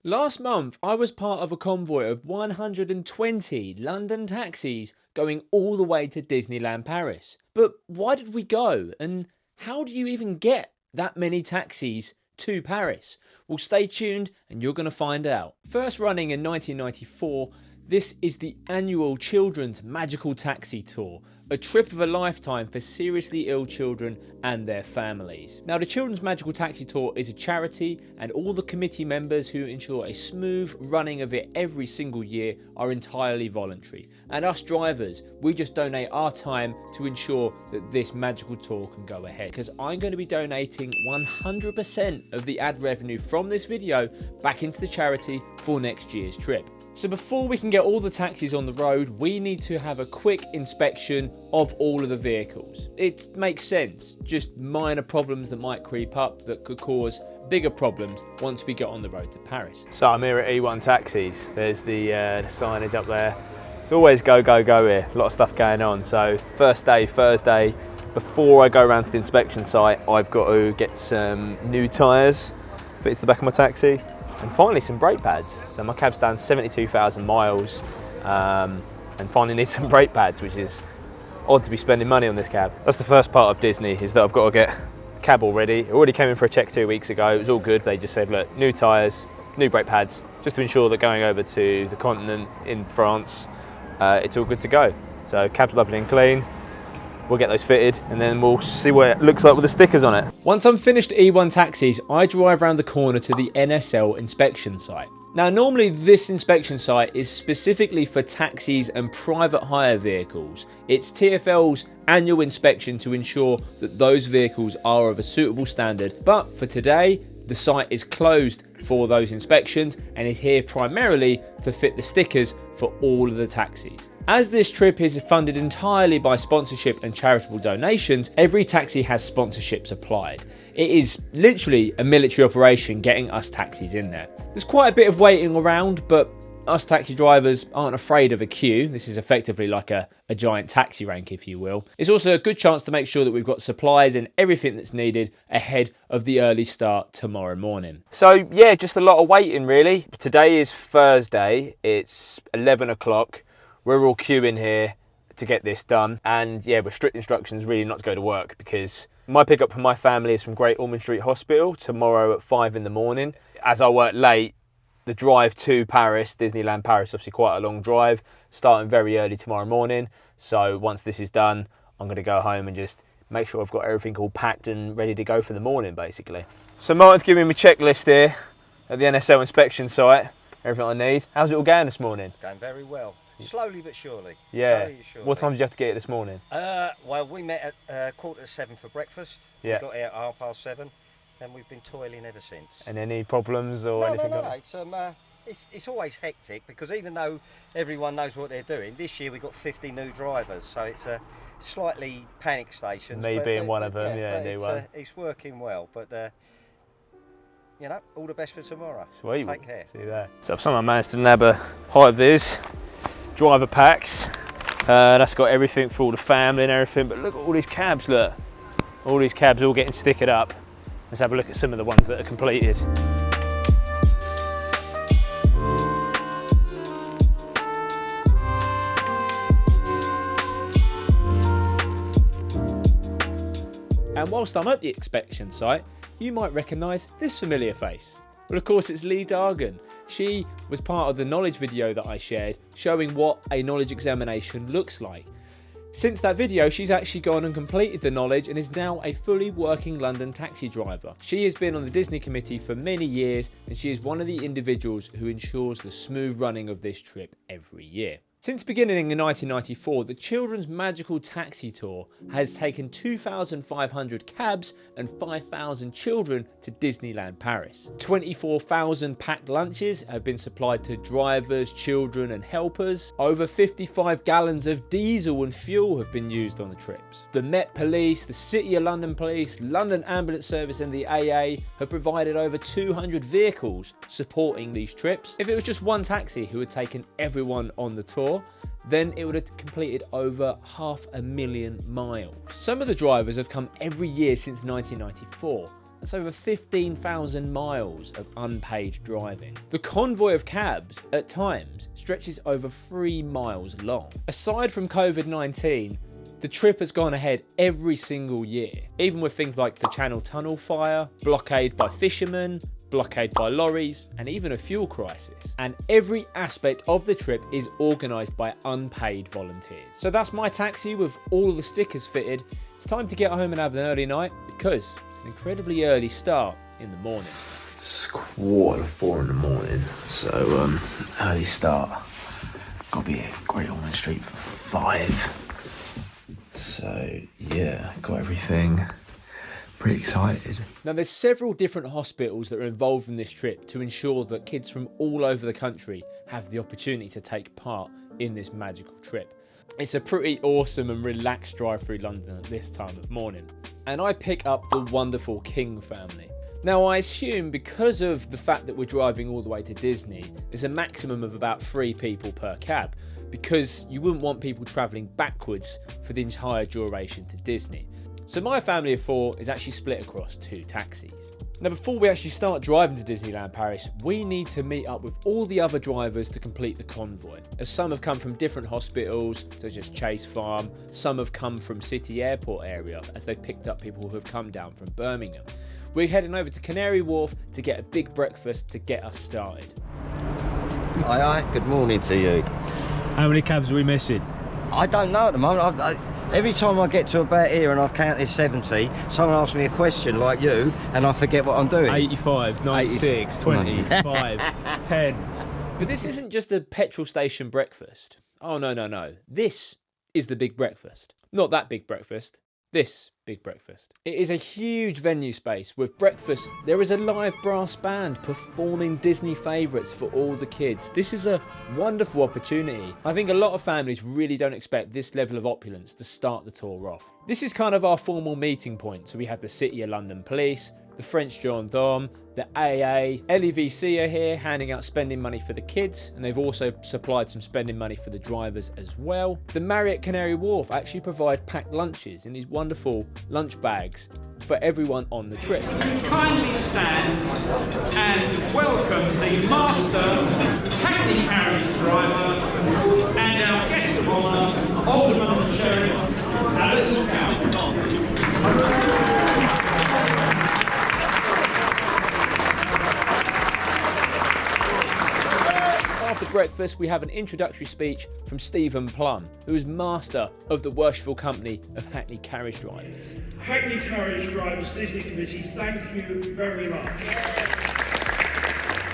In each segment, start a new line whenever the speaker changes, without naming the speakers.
Last month, I was part of a convoy of 120 London taxis going all the way to Disneyland Paris. But why did we go? And how do you even get that many taxis to Paris? Well, stay tuned and you're going to find out. First running in 1994, this is the annual Children's Magical Taxi Tour, a trip of a lifetime for seriously ill children and their families. Now, the Children's Magical Taxi Tour is a charity, and all the committee members who ensure a smooth running of it every single year are entirely voluntary. And us drivers, we just donate our time to ensure that this magical tour can go ahead. Because I'm going to be donating 100% of the ad revenue from this video back into the charity for next year's trip. So before we can get all the taxis on the road, we need to have a quick inspection of all of the vehicles. It makes sense, just minor problems that might creep up that could cause bigger problems once we get on the road to Paris. So I'm here at E1 Taxis. There's the signage up there. It's always go, go, go here. A lot of stuff going on. So first day, Thursday, before I go around to the inspection site, I've got to get some new tyres, fits the back of my taxi, and finally some brake pads. So my cab's done 72,000 miles and finally need some brake pads, which is odd to be spending money on this cab. That's the first part of Disney, is that I've got to get the cab all ready. I already came in for a check 2 weeks ago. It was all good. They just said, look, new tyres, new brake pads, just to ensure that going over to the continent in France, it's all good to go. So cab's lovely and clean. We'll get those fitted and then we'll see what it looks like with the stickers on it. Once I'm finished E1 Taxis, I drive around the corner to the NSL inspection site. Now, normally this inspection site is specifically for taxis and private hire vehicles. It's TfL's annual inspection to ensure that those vehicles are of a suitable standard. But for today, the site is closed for those inspections and is here primarily to fit the stickers for all of the taxis. As this trip is funded entirely by sponsorship and charitable donations, every taxi has sponsorships applied. It is literally a military operation getting us taxis in there. There's quite a bit of waiting around, but us taxi drivers aren't afraid of a queue. This is effectively like a giant taxi rank, if you will. It's also a good chance to make sure that we've got supplies and everything that's needed ahead of the early start tomorrow morning. So yeah, just a lot of waiting really. Today is Thursday, it's 11 o'clock. We're all queuing here to get this done. And yeah, with strict instructions really not to go to work, because my pickup for my family is from Great Ormond Street Hospital tomorrow at 5 in the morning. As I work late, the drive to Paris, Disneyland Paris, obviously quite a long drive, starting very early tomorrow morning. So once this is done, I'm going to go home and just make sure I've got everything all packed and ready to go for the morning, basically. So Martin's giving me a checklist here at the NSL inspection site, everything I need. How's it all going this morning?
Going very well. Slowly but surely.
Yeah.
Slowly but surely.
What time did you have to get here this morning?
Well, we met at 7:15 for breakfast.
Yeah.
We got here at 7:30, and we've been toiling ever since.
And any problems or anything?
No. It's always hectic, because even though everyone knows what they're doing, this year we got 50 new drivers, so it's a slightly panic station.
Me being one of them, yeah, new one.
It's working well, but you know, all the best for tomorrow.
Sweet.
Take care.
See you there. So I've somehow managed to nab a high-vis driver packs. That's got everything for all the family and everything, but look at all these cabs, look. All these cabs all getting stickered up. Let's have a look at some of the ones that are completed. And whilst I'm at the inspection site, you might recognise this familiar face. Well, of course, it's Lee Dargan. She was part of the knowledge video that I shared, showing what a knowledge examination looks like. Since that video, she's actually gone and completed the knowledge and is now a fully working London taxi driver. She has been on the Disney committee for many years, and she is one of the individuals who ensures the smooth running of this trip every year. Since beginning in 1994, the Children's Magical Taxi Tour has taken 2,500 cabs and 5,000 children to Disneyland Paris. 24,000 packed lunches have been supplied to drivers, children and helpers. Over 55 gallons of diesel and fuel have been used on the trips. The Met Police, the City of London Police, London Ambulance Service and the AA have provided over 200 vehicles supporting these trips. If it was just one taxi who had taken everyone on the tour, then it would have completed over 500,000 miles. Some of the drivers have come every year since 1994. That's over 15,000 miles of unpaid driving. The convoy of cabs, at times, stretches over 3 miles long. Aside from COVID-19, the trip has gone ahead every single year, even with things like the Channel Tunnel fire, blockade by fishermen, blockade by lorries, and even a fuel crisis. And every aspect of the trip is organised by unpaid volunteers. So that's my taxi with all of the stickers fitted. It's time to get home and have an early night because it's an incredibly early start in the morning.
It's 3:45 in the morning, so early start. Got to be at Great Ormond Street for 5. So yeah, got everything. Pretty excited.
Now there's several different hospitals that are involved in this trip to ensure that kids from all over the country have the opportunity to take part in this magical trip. It's a pretty awesome and relaxed drive through London at this time of morning. And I pick up the wonderful King family. Now I assume because of the fact that we're driving all the way to Disney, there's a maximum of about 3 people per cab, because you wouldn't want people travelling backwards for the entire duration to Disney. So my family of 4 is actually split across 2 taxis. Now before we actually start driving to Disneyland Paris, we need to meet up with all the other drivers to complete the convoy, as some have come from different hospitals, such as Chase Farm, some have come from City Airport area, as they've picked up people who have come down from Birmingham. We're heading over to Canary Wharf to get a big breakfast to get us started.
Aye, good morning to you.
How many cabs are we missing?
I don't know at the moment. Every time I get to about here and I've counted 70, someone asks me a question like you and I forget what I'm doing.
85, 96, 25, 10. But this isn't just a petrol station breakfast. Oh, no. This is the big breakfast. Not that big breakfast. This big breakfast. It is a huge venue space with breakfast. There is a live brass band performing Disney favourites for all the kids. This is a wonderful opportunity. I think a lot of families really don't expect this level of opulence to start the tour off. This is kind of our formal meeting point. So we have the City of London Police, the French Gendarme, the AA, LEVC are here handing out spending money for the kids, and they've also supplied some spending money for the drivers as well. The Marriott Canary Wharf actually provide packed lunches in these wonderful lunch bags for everyone on the trip.
Kindly stand and welcome the Master Hackney Carriage driver and our guest of honour, Alderman and Sheriff Alison Cowan.
After breakfast, we have an introductory speech from Stephen Plum, who is master of the Worshipful Company of Hackney Carriage Drivers.
Hackney Carriage Drivers Disney Committee, thank you very much.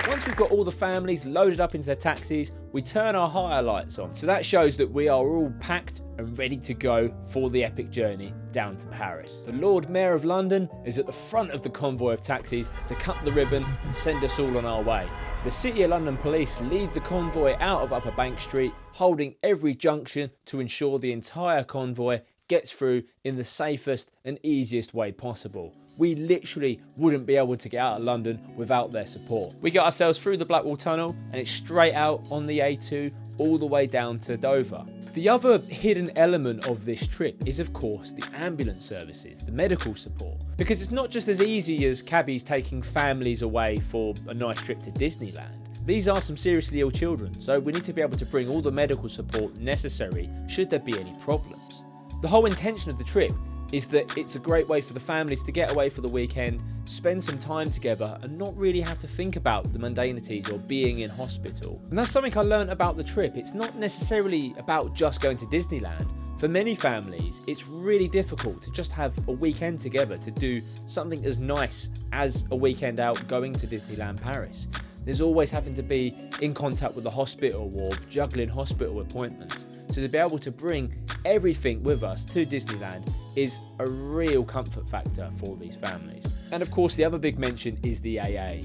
Once we've got all the families loaded up into their taxis, we turn our hire lights on. So that shows that we are all packed and ready to go for the epic journey down to Paris. The Lord Mayor of London is at the front of the convoy of taxis to cut the ribbon and send us all on our way. The City of London Police lead the convoy out of Upper Bank Street, holding every junction to ensure the entire convoy gets through in the safest and easiest way possible. We literally wouldn't be able to get out of London without their support. We get ourselves through the Blackwall Tunnel and it's straight out on the A2 all the way down to Dover. The other hidden element of this trip is of course the ambulance services, the medical support. Because it's not just as easy as cabbies taking families away for a nice trip to Disneyland. These are some seriously ill children, so we need to be able to bring all the medical support necessary should there be any problems. The whole intention of the trip is that it's a great way for the families to get away for the weekend, spend some time together and not really have to think about the mundanities or being in hospital. And that's something I learned about the trip. It's not necessarily about just going to Disneyland. For many families, it's really difficult to just have a weekend together to do something as nice as a weekend out going to Disneyland Paris. There's always having to be in contact with the hospital or juggling hospital appointments. So to be able to bring everything with us to Disneyland is a real comfort factor for these families. And of course, the other big mention is the AA.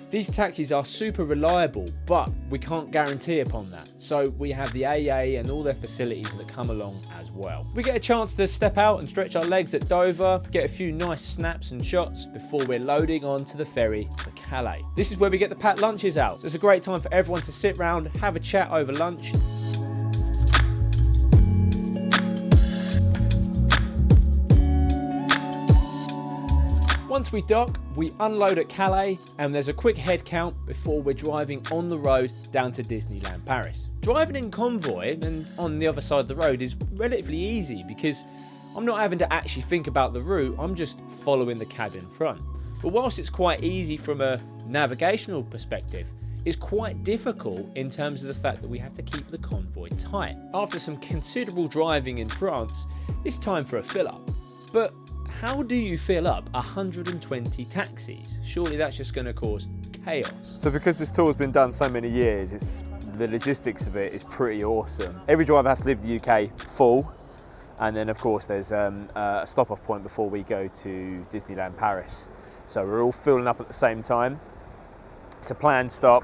These taxis are super reliable, but we can't guarantee upon that. So we have the AA and all their facilities that come along as well. We get a chance to step out and stretch our legs at Dover, get a few nice snaps and shots before we're loading onto the ferry for Calais. This is where we get the packed lunches out. So it's a great time for everyone to sit round, have a chat over lunch. Once we dock, we unload at Calais, and there's a quick head count before we're driving on the road down to Disneyland Paris. Driving in Convoy and on the other side of the road is relatively easy because I'm not having to actually think about the route, I'm just following the cab in front. But whilst it's quite easy from a navigational perspective, it's quite difficult in terms of the fact that we have to keep the convoy tight. After some considerable driving in France, it's time for a fill-up. But how do you fill up 120 taxis? Surely that's just going to cause chaos.
So because this tour's been done so many years, the logistics of it is pretty awesome. Every driver has to leave the UK full, and then of course there's a stop-off point before we go to Disneyland Paris. So we're all filling up at the same time. It's a planned stop.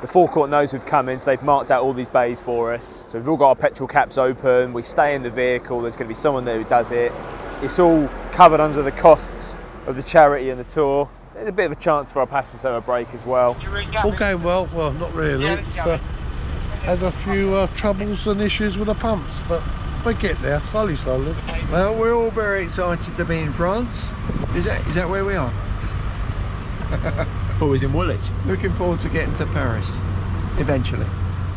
The forecourt knows we've come in, so they've marked out all these bays for us. So we've all got our petrol caps open, we stay in the vehicle, there's going to be someone there who does it. It's all covered under the costs of the charity and the tour. There's a bit of a chance for our passengers to have a break as well.
All going well, not really. It's had a few troubles and issues with the pumps, but we get there, slowly.
Well, we're all very excited to be in France. Is that where we are?
Thought it was in Woolwich.
Looking forward to getting to Paris, eventually.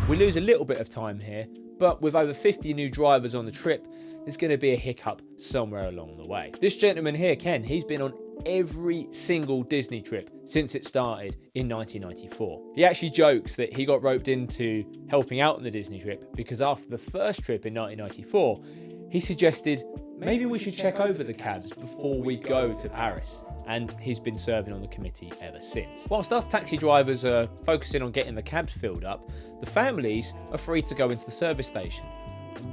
We lose a little bit of time here, but with over 50 new drivers on the trip, there's going to be a hiccup somewhere along the way. This gentleman here, Ken, he's been on every single Disney trip since it started in 1994. He actually jokes that he got roped into helping out on the Disney trip because after the first trip in 1994, he suggested maybe we should check over the cabs before we go to Paris. And he's been serving on the committee ever since. Whilst us taxi drivers are focusing on getting the cabs filled up, the families are free to go into the service station.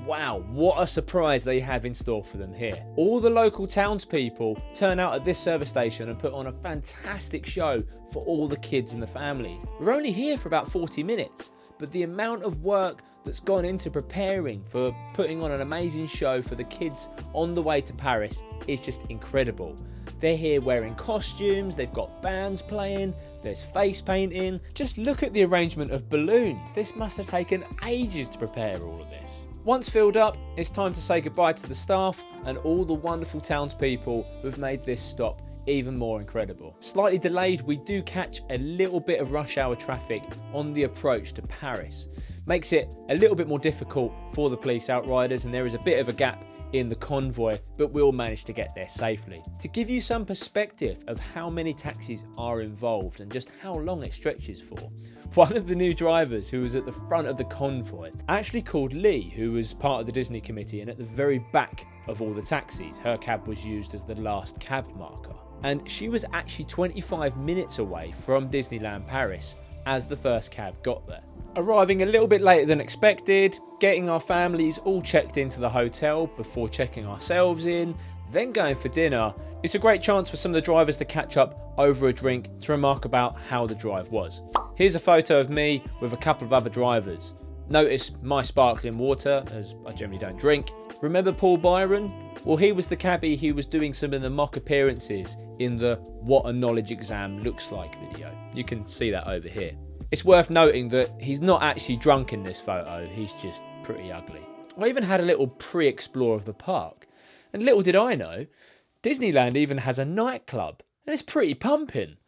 Wow, what a surprise they have in store for them here. All the local townspeople turn out at this service station and put on a fantastic show for all the kids and the families. We're only here for about 40 minutes, but the amount of work that's gone into preparing for putting on an amazing show for the kids on the way to Paris is just incredible. They're here wearing costumes, they've got bands playing, there's face painting. Just look at the arrangement of balloons. This must have taken ages to prepare all of this. Once filled up, it's time to say goodbye to the staff and all the wonderful townspeople who've made this stop even more incredible. Slightly delayed, we do catch a little bit of rush hour traffic on the approach to Paris. Makes it a little bit more difficult for the police outriders, and there is a bit of a gap in the convoy, but we'll manage to get there safely. To give you some perspective of how many taxis are involved and just how long it stretches for, one of the new drivers who was at the front of the convoy actually called Lee, who was part of the Disney committee and at the very back of all the taxis. Her cab was used as the last cab marker. And she was actually 25 minutes away from Disneyland Paris as the first cab got there. Arriving a little bit later than expected, getting our families all checked into the hotel before checking ourselves in, then going for dinner. It's a great chance for some of the drivers to catch up over a drink to remark about how the drive was. Here's a photo of me with a couple of other drivers. Notice my sparkling water, as I generally don't drink. Remember Paul Byron? Well, he was the cabbie who was doing some of the mock appearances in the What a Knowledge Exam Looks Like video. You can see that over here. It's worth noting that he's not actually drunk in this photo, he's just pretty ugly. I even had a little pre-explore of the park. And little did I know, Disneyland even has a nightclub, and it's pretty pumping.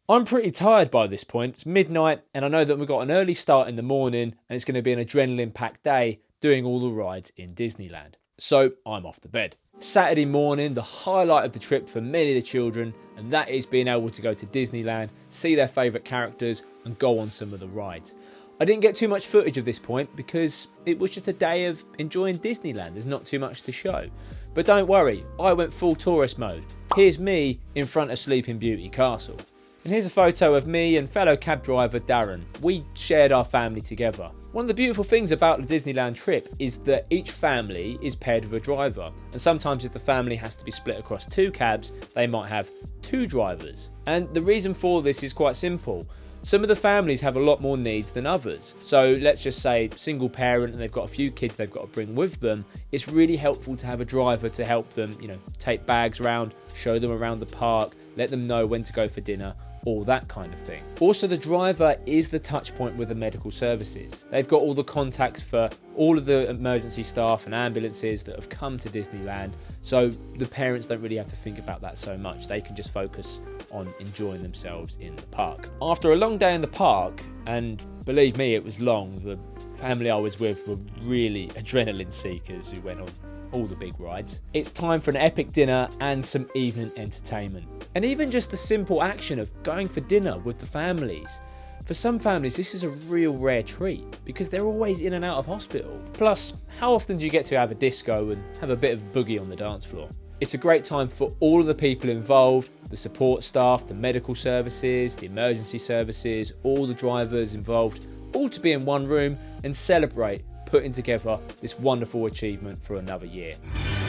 I'm pretty tired by this point. It's midnight, and I know that we've got an early start in the morning, and it's going to be an adrenaline-packed day doing all the rides in Disneyland. So I'm off to bed. Saturday morning, the highlight of the trip for many of the children, and that is being able to go to Disneyland, see their favourite characters, and go on some of the rides. I didn't get too much footage of this point because it was just a day of enjoying Disneyland. There's not too much to show. But don't worry, I went full tourist mode. Here's me in front of Sleeping Beauty Castle. And here's a photo of me and fellow cab driver Darren. We shared our family together. One of the beautiful things about the Disneyland trip is that each family is paired with a driver. And sometimes if the family has to be split across two cabs, they might have two drivers. And the reason for this is quite simple. Some of the families have a lot more needs than others. So let's just say single parent and they've got a few kids they've got to bring with them. It's really helpful to have a driver to help them, take bags around, show them around the park, let them know when to go for dinner, all that kind of thing. Also, the driver is the touch point with the medical services. They've got all the contacts for all of the emergency staff and ambulances that have come to Disneyland, so the parents don't really have to think about that so much. They can just focus on enjoying themselves in the park. After a long day in the park, and believe me, it was long, the family I was with were really adrenaline seekers who went on all the big rides. It's time for an epic dinner and some evening entertainment. And even just the simple action of going for dinner with the families. For some families, this is a real rare treat because they're always in and out of hospital. Plus, how often do you get to have a disco and have a bit of boogie on the dance floor? It's a great time for all of the people involved, the support staff, the medical services, the emergency services, all the drivers involved, all to be in one room and celebrate putting together this wonderful achievement for another year.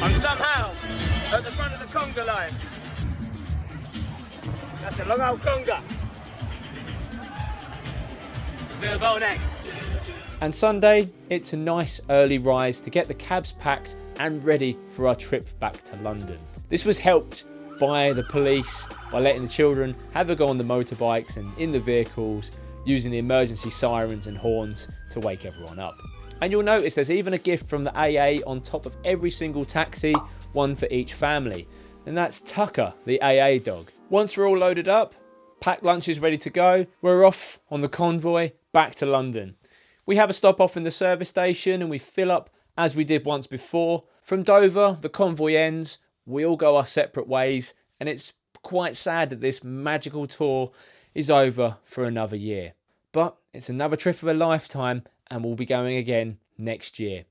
I'm somehow at the front of the conga line. That's a long old conga. Bit of bow next.
And Sunday, it's a nice early rise to get the cabs packed and ready for our trip back to London. This was helped by the police by letting the children have a go on the motorbikes and in the vehicles, using the emergency sirens and horns to wake everyone up. And you'll notice there's even a gift from the AA on top of every single taxi, one for each family. And that's Tucker, the AA dog. Once we're all loaded up, packed lunch is ready to go, we're off on the convoy back to London. We have a stop off in the service station and we fill up as we did once before. From Dover, the convoy ends, we all go our separate ways, and it's quite sad that this magical tour is over for another year. But it's another trip of a lifetime, and we'll be going again next year.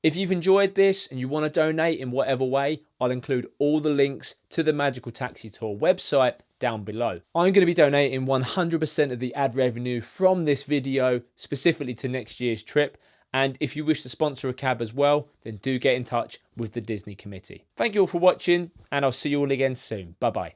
If you've enjoyed this and you want to donate in whatever way, I'll include all the links to the Magical Taxi Tour website down below. I'm going to be donating 100% of the ad revenue from this video specifically to next year's trip. And if you wish to sponsor a cab as well, then do get in touch with the Disney committee. Thank you all for watching, and I'll see you all again soon. Bye bye.